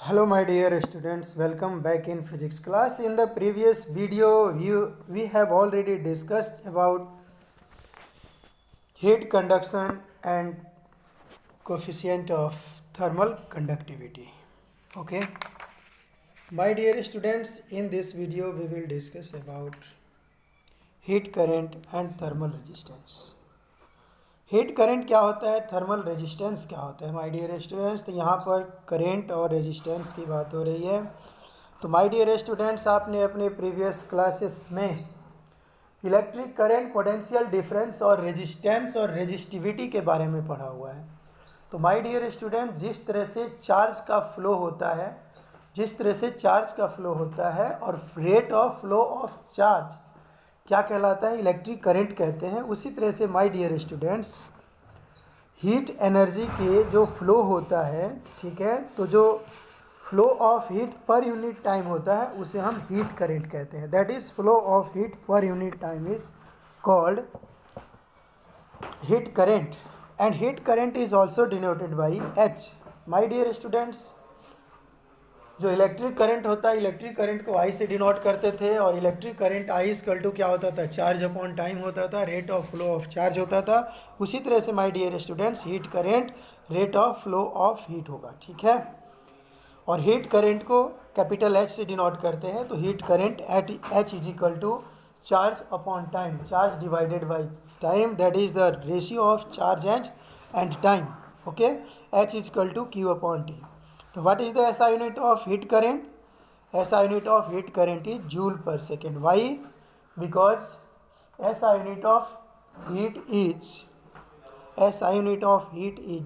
Hello my dear students, welcome back in physics class. In the previous video we have already discussed about heat conduction and coefficient of thermal conductivity. Okay, my dear students, in this video we will discuss about heat current and thermal resistance. Heat current क्या होता है, thermal resistance क्या होता है my dear students. तो यहाँ पर current और रेजिस्टेंस की बात हो रही है। तो माय डियर स्टूडेंट्स, आपने अपने प्रीवियस क्लासेस में इलेक्ट्रिक करंट, पोटेंशियल डिफरेंस और रेजिस्टेंस और रेजिस्टिविटी के बारे में पढ़ा हुआ है। तो माय डियर स्टूडेंट, जिस तरह से चार्ज का फ्लो होता है, और rate of flow of charge क्या कहलाता है, इलेक्ट्रिक करंट कहते हैं। उसी तरह से my dear students, heat energy के जो फ्लो होता है, ठीक है, तो जो flow of heat per unit time होता है उसे हम हीट करंट कहते हैं। That is flow of heat per unit time is called heat current and heat current is also denoted by H. My dear students, जो electric current होता है, electric current को आई से डिनोट करते थे, और electric current I equal to क्या होता था, चार्ज अपॉन टाइम होता था, rate of flow of charge होता था। उसी तरह से my dear students, heat current rate of flow of heat होगा, ठीक है। और हीट करंट को कैपिटल एच से डिनोट करते हैं। तो heat current at H is equal to charge upon time, charge divided by time, that is the ratio of charge and time. Okay, H is equal to Q upon T. तो what is the SI unit of heat current? SI unit of heat current is joule per second. Why? Because SI unit of heat is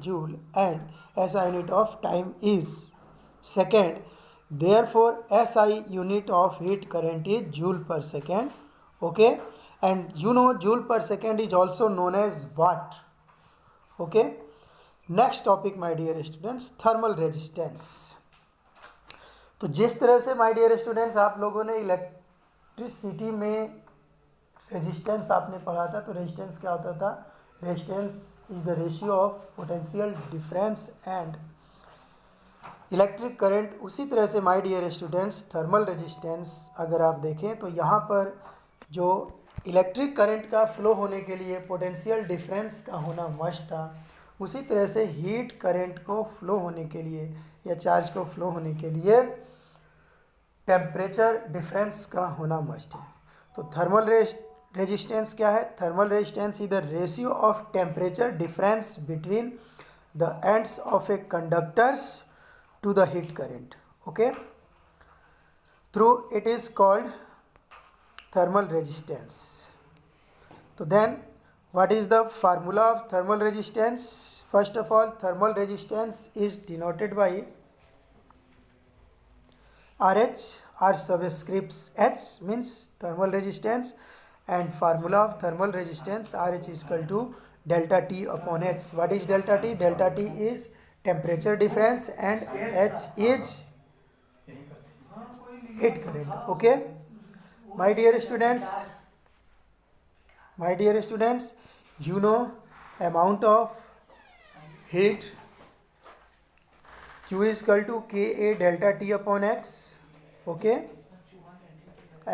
joule and SI unit of time is second. Therefore, SI unit of heat current is joule per second. Okay, and you know joule per second is also known as watt. Okay. Next topic my dear students, thermal resistance. तो जिस तरह से my dear students आप लोगों ने electricity में resistance आपने पढ़ा था, तो रेजिस्टेंस क्या होता था, resistance is the ratio of potential difference and electric current. उसी तरह से my dear students, thermal resistance अगर आप देखें तो यहाँ पर जो इलेक्ट्रिक करंट का फ्लो होने के लिए पोटेंशियल डिफरेंस का होना मस्ट था, उसी तरह से हीट करंट को फ्लो होने के लिए या चार्ज को फ्लो होने के लिए टेम्परेचर डिफरेंस का होना मस्ट है। तो थर्मल रेजिस्टेंस क्या है, thermal resistance is the ratio of temperature difference between the ends of a conductors to the heat current. Okay, through it is called thermal resistance. तो then what is the formula of thermal resistance? First of all, thermal resistance is denoted by RH, or subscripts H means thermal resistance, and formula of thermal resistance RH is equal to delta T upon H. What is delta T? Delta T is temperature difference and H is heat current. Okay, my dear students, you know amount of heat Q is equal to Ka delta T upon X. Okay,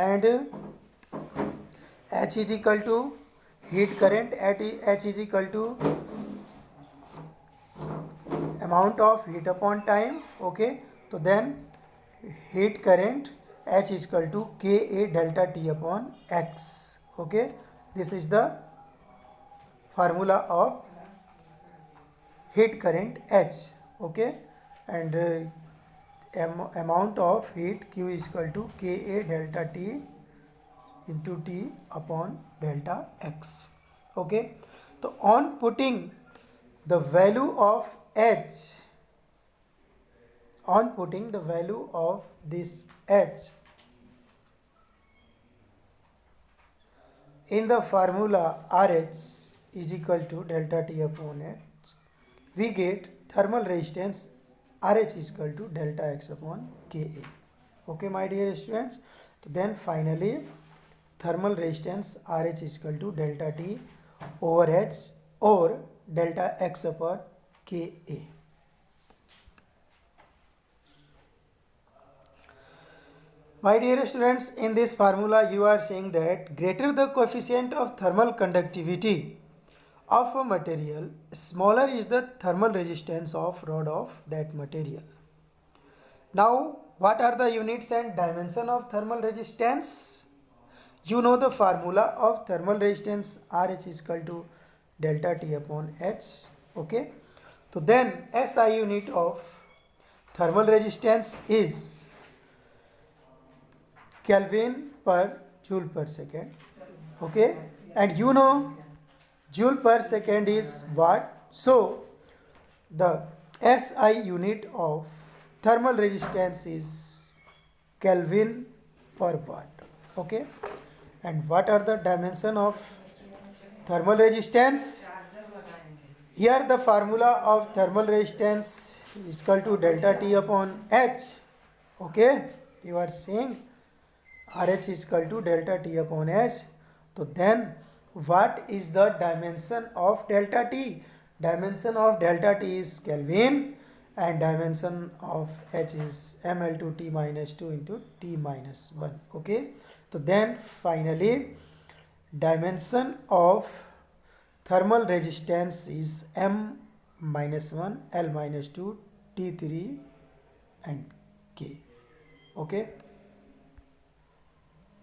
and H is equal to heat current at H is equal to amount of heat upon time. Okay, so then heat current H is equal to Ka delta T upon X. Okay, this is the formula of heat current H. Okay, and amount of heat Q is equal to Ka delta T into T upon delta X. Okay, so on putting the value of H, on putting the value of this H in the formula RH is equal to delta T upon H, we get thermal resistance RH is equal to delta X upon Ka. Okay, my dear students, so then finally thermal resistance RH is equal to delta T over H or delta X upon Ka. My dear students, in this formula you are saying that greater the coefficient of thermal conductivity of a material, smaller is the thermal resistance of rod of that material. Now, what are the units and dimension of thermal resistance? You know the formula of thermal resistance, RH is equal to delta T upon H. Okay. So then SI unit of thermal resistance is Kelvin per joule per second. Okay. And you know joule per second is watt. So the SI unit of thermal resistance is Kelvin per watt. Okay. And what are the dimension of thermal resistance? Here the formula of thermal resistance is equal to delta T upon H. Okay. You are saying RH is equal to delta T upon H. So then what is the dimension of delta T? Dimension of delta T is Kelvin and dimension of H is ml to T minus 2 into T minus 1. Okay. So then finally dimension of thermal resistance is M minus 1, L minus 2, T3 and K. Okay.